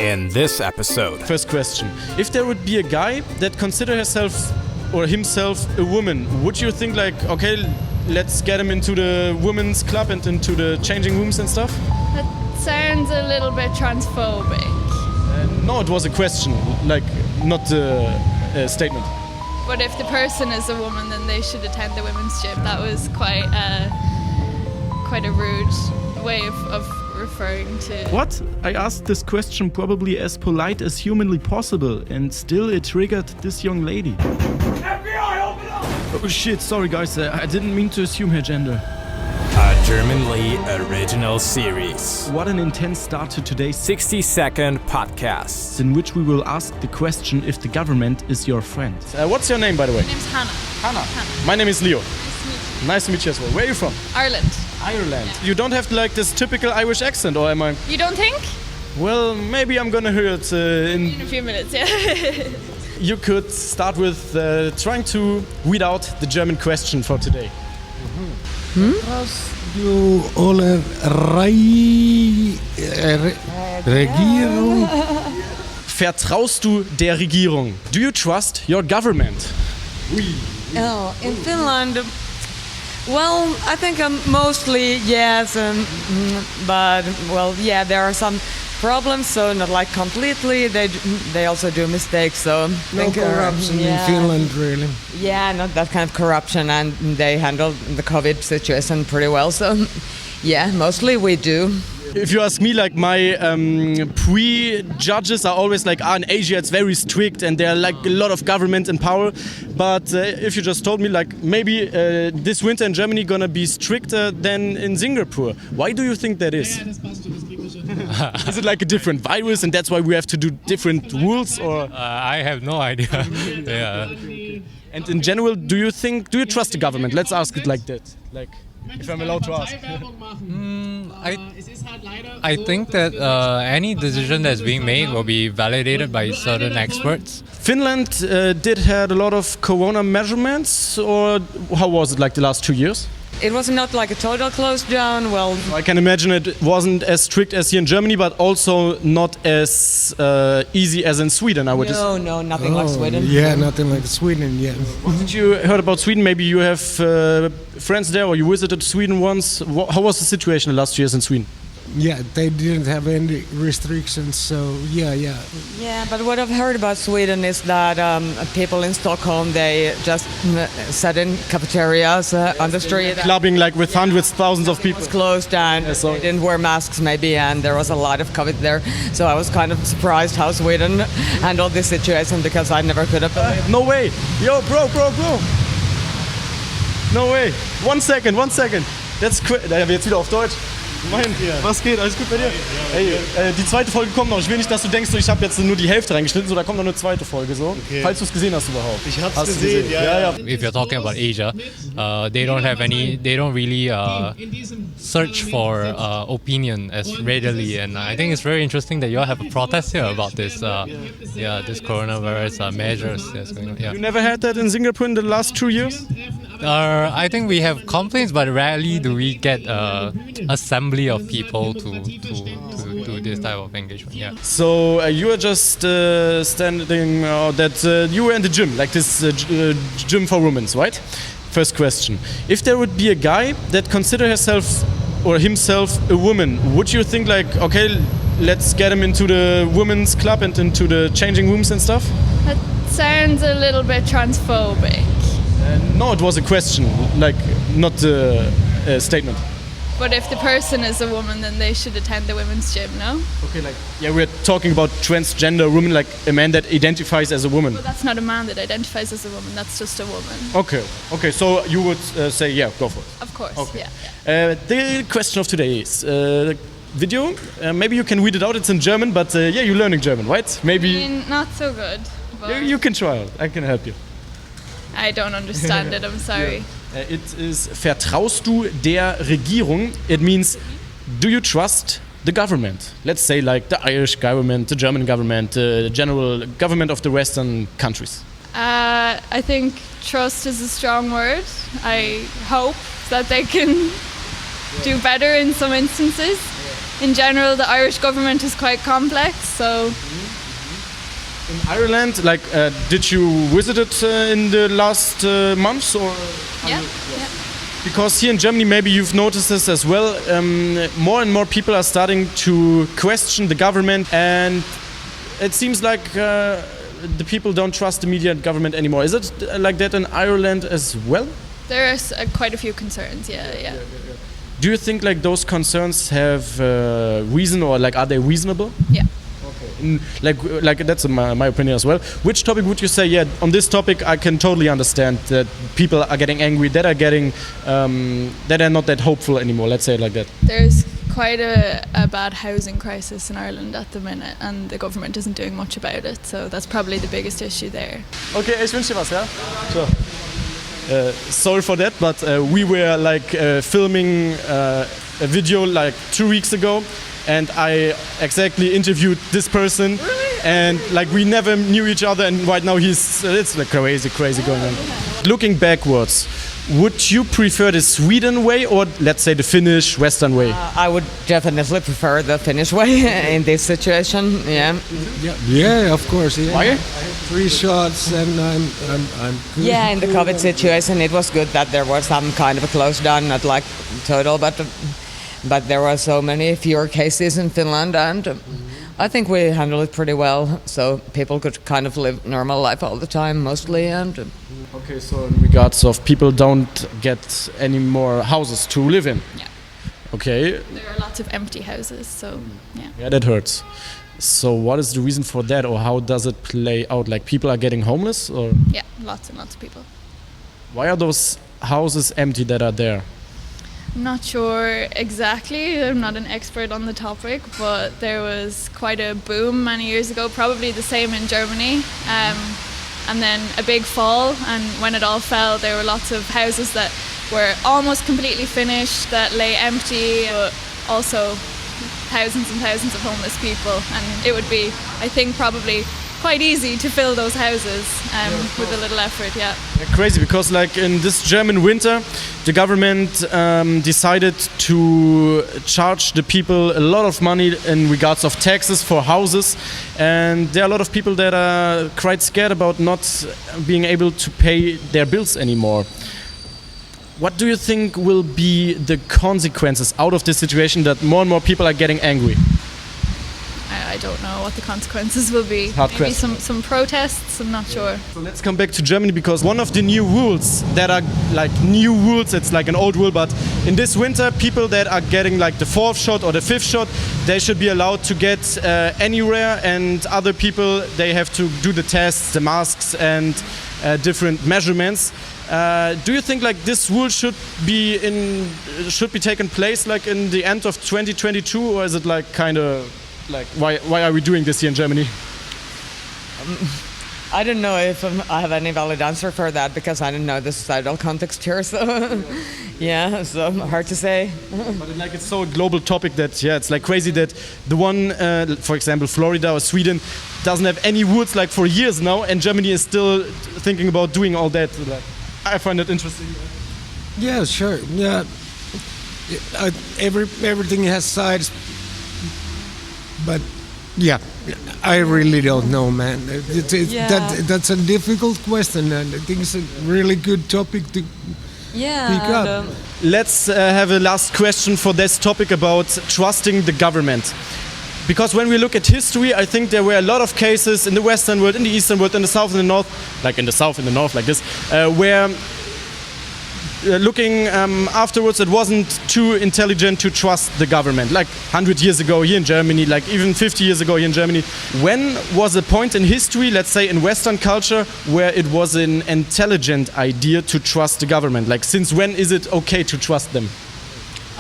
in this episode. First question. If there would be a guy that consider herself or himself a woman, would you think like, okay, let's get him into the women's club and into the changing rooms and stuff? That sounds a little bit transphobic. No, it was a question, like not a statement. But if the person is a woman, then they should attend the women's gym. That was quite a rude way of referring to... What? I asked this question probably as polite as humanly possible, and still it triggered this young lady. FBI, open up! Oh shit, sorry guys, I didn't mean to assume her gender. A Germanly original series. What an intense start to today's 60-second podcast. in which we will ask the question if the government is your friend. What's your name, by the way? My name's Hannah. Hannah. My name is Leo. Nice to meet you as well. Where are you from? Ireland. Ireland. Yeah. You don't have like this typical Irish accent, or am I? You don't think? Well, maybe I'm gonna hear it In a few minutes, yeah. You could start with trying to weed out the German question for today. Hast du alle Regierung? Vertraust du der Regierung? Do you trust your government? Oh, in Finland, well, I think mostly yes, but well, yeah, there are some problems, so not like completely. They also do mistakes, so No corruption in Finland, really. Yeah, not that kind of corruption, and they handle the COVID situation pretty well. So, yeah, mostly we do. If you ask me, like my pre-judges are always like, in Asia it's very strict and there are like a lot of government in power. But if you just told me like maybe this winter in Germany gonna be stricter than in Singapore, why do you think that is? Is it like a different virus and that's why we have to do different rules, or? I have no idea. Yeah. And in general, do you trust the government? Let's ask it like that. Like, if I'm allowed to ask. I think that any decision that's being made will be validated by certain experts. Finland did had a lot of corona measurements, or how was it like the last 2 years? It was not like a total close down. Well, I can imagine it wasn't as strict as here in Germany, but also not as easy as in Sweden, I would assume. no, nothing like Sweden. Yeah, nothing like Sweden, yeah. Did you heard about Sweden? Maybe you have friends there, or you visited Sweden once. How was the situation the last 2 years in Sweden? Yeah, they didn't have any restrictions, so yeah. Yeah, but what I've heard about Sweden is that people in Stockholm, they just sat in cafeterias on the street. Clubbing like with hundreds, thousands of people. It was closed and so- they didn't wear masks maybe, and there was a lot of COVID there. So I was kind of surprised how Sweden handled this situation, because I never could have. No way! Yo, bro! No way! One second! That's quick. Da jetzt wieder auf Deutsch. Was geht? Alles gut bei dir? Ey, die zweite Folge kommt noch. Ich will nicht, dass du denkst, ich habe jetzt nur die Hälfte reingeschnitten, so da kommt noch eine zweite Folge so. Okay. Falls du es gesehen hast überhaupt. Ich hab's gesehen, ja. If you're talking about Asia, they don't really search for opinion as readily, and I think it's very interesting that you all have a protest here about this, this coronavirus measures that's going on. Yeah. You never had that in Singapore in the last 2 years? I think we have complaints, but rarely do we get assembly of people to do this type of engagement. Yeah. So you are just standing that you were in the gym, like this gym for women, right? First question. If there would be a guy that consider herself or himself a woman, would you think like, okay, let's get him into the women's club and into the changing rooms and stuff? That sounds a little bit transphobic. No, it was a question, like not a statement. But if the person is a woman, then they should attend the women's gym, no? Okay, like, yeah, we're talking about transgender women, like a man that identifies as a woman. Well, that's not a man that identifies as a woman, that's just a woman. Okay, so you would say, yeah, go for it. Of course, Okay. yeah. The question of today is video. Maybe you can read it out, it's in German, but yeah, you're learning German, right? Maybe I mean, not so good. But you can try it, I can help you. I don't understand it, I'm sorry. It is, vertraust du der Regierung? It means, do you trust the government? Let's say like the Irish government, the German government, the general government of the Western countries. I think trust is a strong word. I hope that they can do better in some instances. in general, the Irish government is quite complex. So In Ireland, like, did you visit it in the last months or? yeah. Because here in Germany, maybe you've noticed this as well, more and more people are starting to question the government, and it seems like the people don't trust the media and government anymore. Is it like that in Ireland as well? There are quite a few concerns. Yeah. Do you think like those concerns have reason, or like are they reasonable? Yeah. Like that's my opinion as well. Which topic would you say? Yeah, on this topic I can totally understand that people are getting angry, that are getting that are not that hopeful anymore. Let's say it like that. There's quite a bad housing crisis in Ireland at the minute, and the government isn't doing much about it. So that's probably the biggest issue there. Okay, ich wünsche dir was, ja? Sure. Sorry for that, but we were like filming a video like 2 weeks ago, and I exactly interviewed this person. Really? And like we never knew each other, and right now it's like crazy going on. Looking backwards, would you prefer the Sweden way or let's say the Finnish Western way? I would definitely prefer the Finnish way in this situation. Yeah. Yeah, of course. Yeah. Why? 3 shots and I'm good. Yeah, in the COVID situation, it was good that there was some kind of a close down, not like total, but there were so many fewer cases in Finland, and I think we handled it pretty well. So people could kind of live normal life all the time, mostly, and. Okay, so in regards of people don't get any more houses to live in. Yeah. Okay. There are lots of empty houses, so yeah. Yeah, that hurts. So what is the reason for that, or how does it play out? Like people are getting homeless, or Yeah, lots and lots of people. why are those houses empty that are there? I'm not sure exactly. I'm not an expert on the topic, but there was quite a boom many years ago, probably the same in Germany. And then a big fall, and when it all fell, there were lots of houses that were almost completely finished that lay empty, but also thousands and thousands of homeless people. And it would be, I think, probably quite easy to fill those houses with a little effort, yeah. Crazy, because like in this German winter, the government decided to charge the people a lot of money in regards of taxes for houses, and there are a lot of people that are quite scared about not being able to pay their bills anymore. What do you think will be the consequences out of this situation that more and more people are getting angry? I don't know what the consequences will be. Hard Maybe question. some protests, I'm not sure. So let's come back to Germany, because one of the new rules that are like new rules, it's like an old rule, but in this winter, people that are getting like the 4th shot or the 5th shot, they should be allowed to get anywhere, and other people, they have to do the tests, the masks, and different measurements. Do you think like this rule should be taken place like in the end of 2022, or is it like kind of like why are we doing this here in Germany? I don't know if I have any valid answer for that, because I don't know the societal context here. So, yeah, so hard to say. But like it's so a global topic that it's like crazy that the one, for example, Florida or Sweden doesn't have any rules like for years now, and Germany is still thinking about doing all that. Like, I find it interesting. Yeah, sure. Yeah, everything has sides, but yeah, I really don't know, man. That's a difficult question, and I think it's a really good topic to pick up. Let's have a last question for this topic about trusting the government. Because when we look at history, I think there were a lot of cases in the Western world, in the Eastern world, in the South and the North, like in the South and the North, like this, where looking afterwards, it wasn't too intelligent to trust the government. Like 100 years ago here in Germany, like even 50 years ago here in Germany. When was a point in history, let's say in Western culture, where it was an intelligent idea to trust the government? Like since when is it okay to trust them?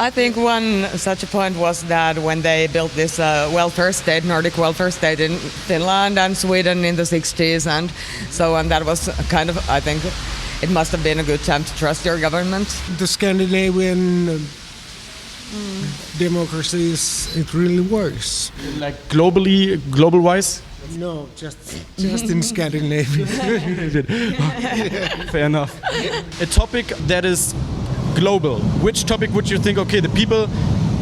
I think one such a point was that when they built this welfare state, Nordic welfare state in Finland and Sweden in the 60s and so on, that was kind of, I think, it must have been a good time to trust your government. The Scandinavian democracies, it really works. Like global-wise? No, just in Scandinavia. Fair enough. A topic that is global. Which topic would you think, okay, the people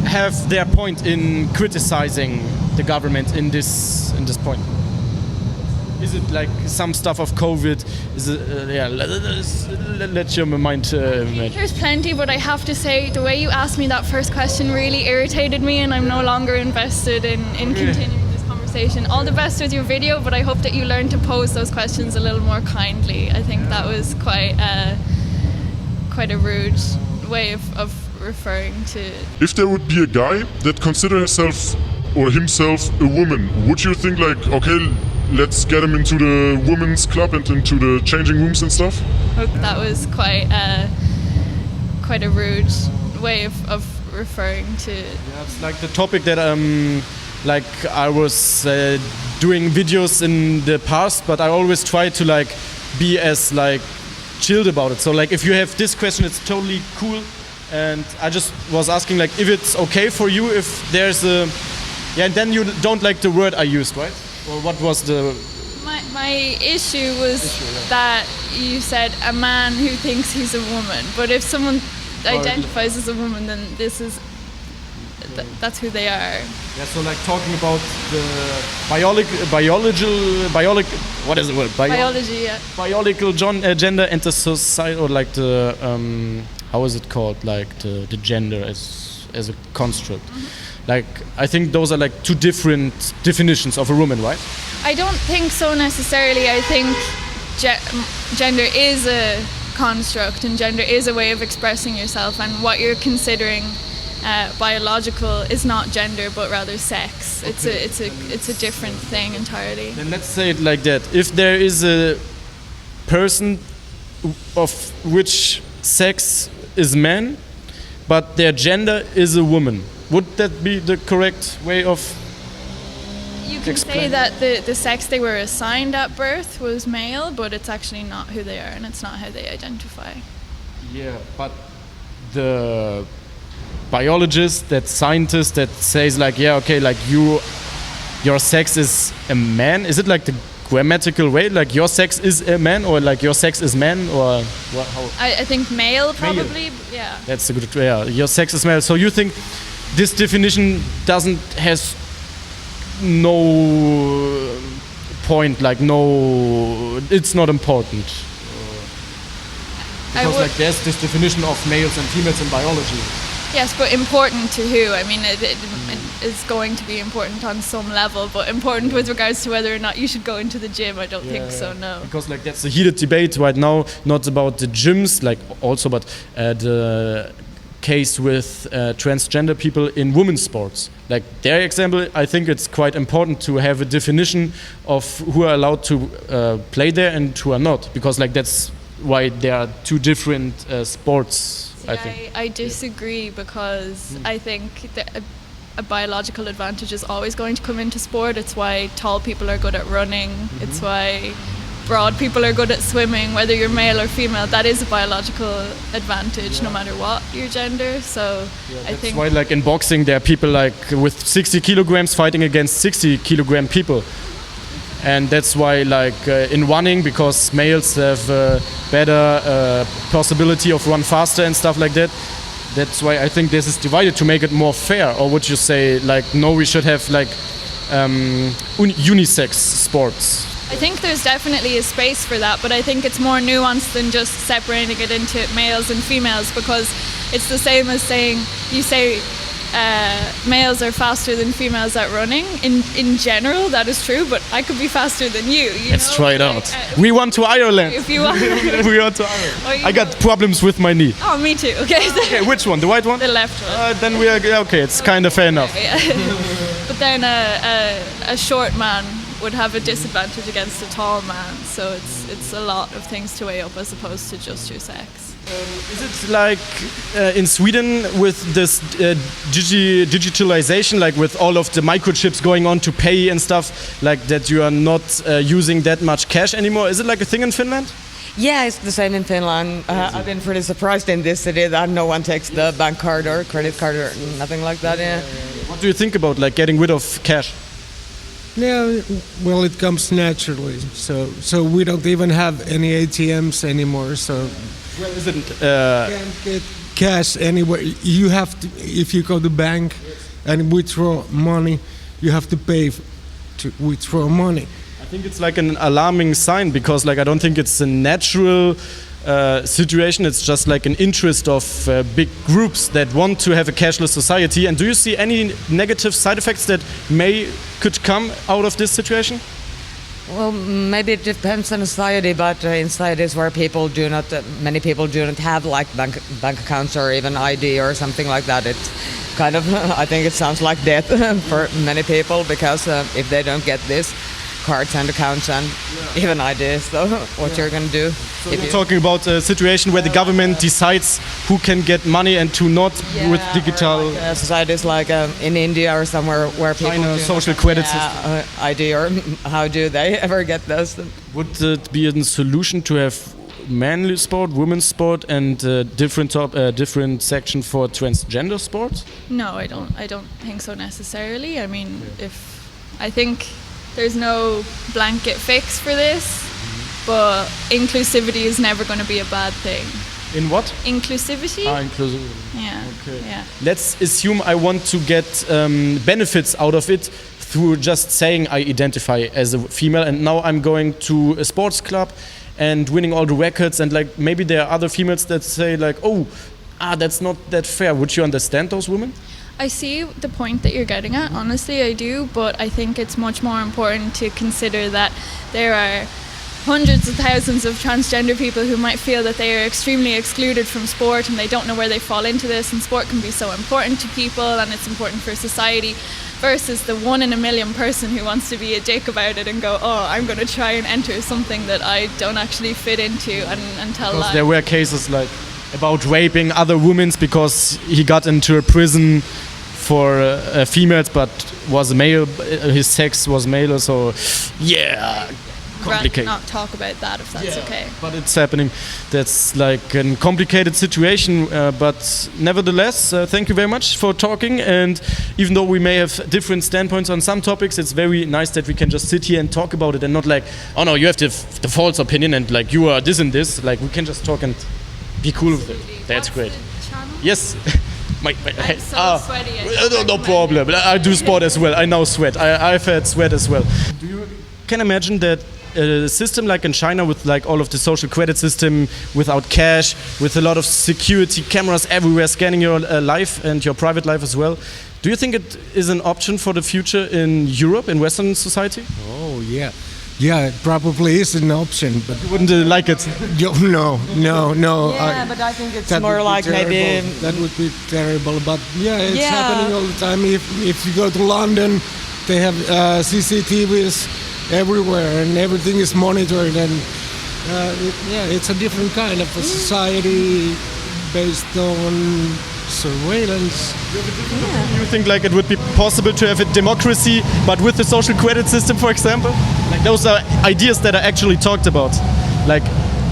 have their point in criticizing the government in this point? Is it like some stuff of COVID? Is it let your mind. There's plenty, but I have to say the way you asked me that first question really irritated me, and I'm no longer invested in continuing this conversation. All the best with your video, but I hope that you learn to pose those questions a little more kindly. I think that was quite a rude way of referring to. If there would be a guy that consider himself a woman, would you think like, okay, let's get him into the women's club and into the changing rooms and stuff? That was quite a rude way of referring to. Yeah, it's like the topic that like I was doing videos in the past, but I always try to like be as like chilled about it. So like if you have this question, it's totally cool, and I just was asking like if it's okay for you if there's a and then you don't like the word I used, right? Or what was the... My issue was that you said a man who thinks he's a woman, but if someone identifies as a woman, then this is... that's who they are. Yeah, so like talking about the what is the word? Biology, yeah. Biological gender and the society, or like the... how is it called? Like the gender as a construct. Mm-hmm. Like, I think those are like two different definitions of a woman, right? I don't think so necessarily. I think gender is a construct, and gender is a way of expressing yourself, and what you're considering biological is not gender but rather sex. Okay. It's a different thing entirely. Then let's say it like that. If there is a person of which sex is man, but their gender is a woman, would that be the correct way of You can say that the sex they were assigned at birth was male, but it's actually not who they are, and it's not how they identify. Yeah, but the biologist, that scientist that says like, yeah, okay, like your sex is a man, is it like the grammatical way, like your sex is a man, or like your sex is man, or what, how? I think male probably, yeah. That's a good, yeah, your sex is male. So you think this definition has no point, like no, it's not important. Because like there's this definition of males and females in biology. Yes, but important to who? I mean, it is going to be important on some level, but important with regards to whether or not you should go into the gym, I don't think so, no. Because like that's a heated debate right now, not about the gyms, like also, but the case with transgender people in women's sports. Like their example, I think it's quite important to have a definition of who are allowed to play there and who are not, because like that's why there are two different sports. I disagree, because I think that a biological advantage is always going to come into sport. It's why tall people are good at running. It's why broad people are good at swimming, whether you're male or female. That is a biological advantage, no matter what your gender. So I think that's why, like in boxing, there are people like with 60 kilograms fighting against 60 kilogram people. And that's why, like in running, because males have better possibility of run faster and stuff like that. That's why I think this is divided to make it more fair. Or would you say, like, no, we should have like unisex sports? I think there's definitely a space for that, but I think it's more nuanced than just separating it into males and females, because it's the same as saying you say males are faster than females at running. In general, that is true, but I could be faster than you. Let's try it out. We want to Ireland. If you want. We want to Ireland. I got problems with my knee. Oh, me too. Okay. Okay, which one? The white one? The left one. Then we are okay. It's kind of fair enough. Yeah. But then a short man would have a disadvantage against a tall man. So it's a lot of things to weigh up as opposed to just your sex. Is it like in Sweden with this digitalization, like with all of the microchips going on to pay and stuff, like that you are not using that much cash anymore? Is it like a thing in Finland? Yeah, it's the same in Finland. I've been pretty surprised in this city that no one takes the bank card or credit card or nothing like that. Yeah. What do you think about like getting rid of cash? Yeah, well, it comes naturally. So we don't even have any ATMs anymore. So well, isn't can't get cash anywhere. You have to, if you go to bank and withdraw money, you have to pay to withdraw money. I think it's like an alarming sign because like I don't think it's a natural situation. It's just like an interest of big groups that want to have a cashless society. And do you see any negative side effects that could come out of this situation? Well, maybe it depends on society, but in societies where people do not, many people do not have like bank accounts or even ID or something like that, it's kind of, I think it sounds like death for many people because if they don't get this, cards and accounts and even ideas, so what you're going to do. So you're talking about a situation where the government decides who can get money and who not with digital... Like, societies like in India or somewhere where people China, social credit system. ID, or how do they ever get those? Would it be a solution to have manly sport, women's sport, and different section for transgender sports? No, I don't think so necessarily. I mean, I think there's no blanket fix for this, but inclusivity is never going to be a bad thing. In what? Inclusivity? Inclusivity. Yeah. Okay. Yeah. Let's assume I want to get benefits out of it through just saying I identify as a female, and now I'm going to a sports club and winning all the records, and like maybe there are other females that say like, that's not that fair. Would you understand those women? I see the point that you're getting at, honestly I do, but I think it's much more important to consider that there are hundreds of thousands of transgender people who might feel that they are extremely excluded from sport and they don't know where they fall into this, and sport can be so important to people and it's important for society, versus the 1 in a million person who wants to be a dick about it and go, I'm going to try and enter something that I don't actually fit into and tell lies. There were cases like about raping other women because he got into a prison for females but was male, his sex was male, so complicated. Not talk about that if that's okay. But it's happening. That's like a complicated situation, but nevertheless, thank you very much for talking, and even though we may have different standpoints on some topics, it's very nice that we can just sit here and talk about it and not like, oh no, you have the false opinion and like you are this and this, like we can just talk and be cool with it. That's great. Yes. I'm so sweaty. No problem. I do sport as well. I now sweat. I've had sweat as well. Do you can imagine that a system like in China with like all of the social credit system without cash, with a lot of security cameras everywhere scanning your life and your private life as well? Do you think it is an option for the future in Europe, in Western society? Oh yeah. Yeah, it probably is an option, but you wouldn't like it. No. Yeah, but I think it's more like terrible. maybe that would be terrible. But it's happening all the time. If you go to London, they have CCTVs everywhere, and everything is monitored. And it's a different kind of a society based on surveillance. You think like it would be possible to have a democracy but with the social credit system, for example? Like those are ideas that are actually talked about. Like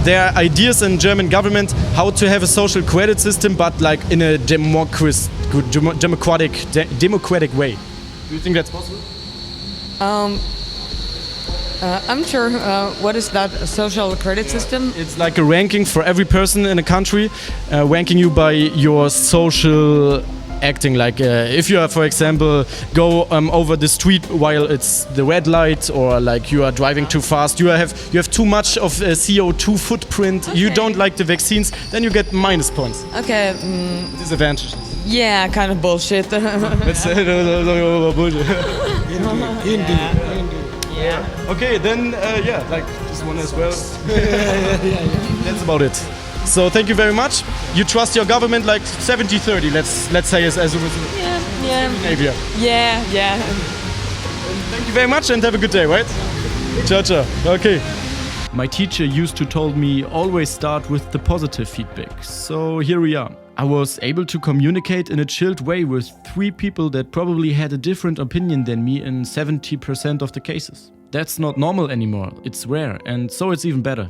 there are ideas in German government how to have a social credit system but like in a democratic way. Do you think that's possible? I'm sure. What is that, a social credit system? It's like a ranking for every person in a country, ranking you by your social acting. Like if you are, for example, go over the street while it's the red light, or like you are driving too fast, you have too much of a CO2 footprint, you don't like the vaccines, then you get minus points. Okay. Disadvantages. Yeah, kind of bullshit. Let's bullshit. Indeed. Yeah. Okay, then like this one as well. That's about it. So thank you very much. You trust your government like 70-30, let's say as a Scandinavia. Yeah. Thank you very much and have a good day, right? Ciao. Okay. My teacher used to told me always start with the positive feedback. So here we are. I was able to communicate in a chilled way with 3 people that probably had a different opinion than me in 70% of the cases. That's not normal anymore, it's rare, and so it's even better.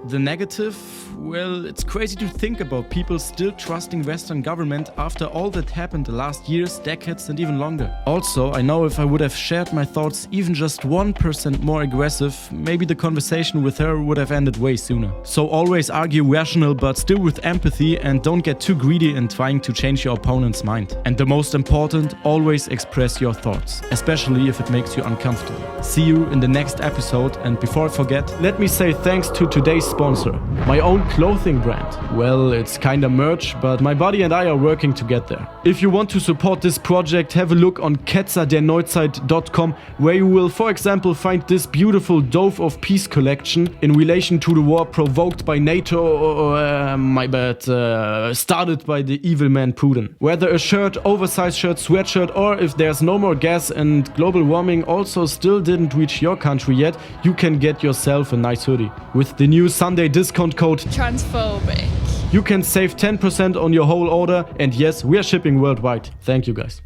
The negative? Well, it's crazy to think about people still trusting Western government after all that happened the last years, decades and even longer. Also, I know if I would have shared my thoughts even just 1% more aggressive, maybe the conversation with her would have ended way sooner. So always argue rational but still with empathy, and don't get too greedy in trying to change your opponent's mind. And the most important, always express your thoughts, especially if it makes you uncomfortable. See you in the next episode, and before I forget, let me say thanks to today's sponsor, my own clothing brand. Well, it's kinda merch, but my buddy and I are working to get there. If you want to support this project, have a look on ketzerderneuzeit.com, where you will, for example, find this beautiful Dove of Peace collection in relation to the war provoked by NATO, started by the evil man Putin. Whether a shirt, oversized shirt, sweatshirt, or if there's no more gas and global warming also still didn't reach your country yet, you can get yourself a nice hoodie. With the new Sunday discount code Transphobic. you can save 10% on your whole order, and yes, we are shipping worldwide. Thank you guys.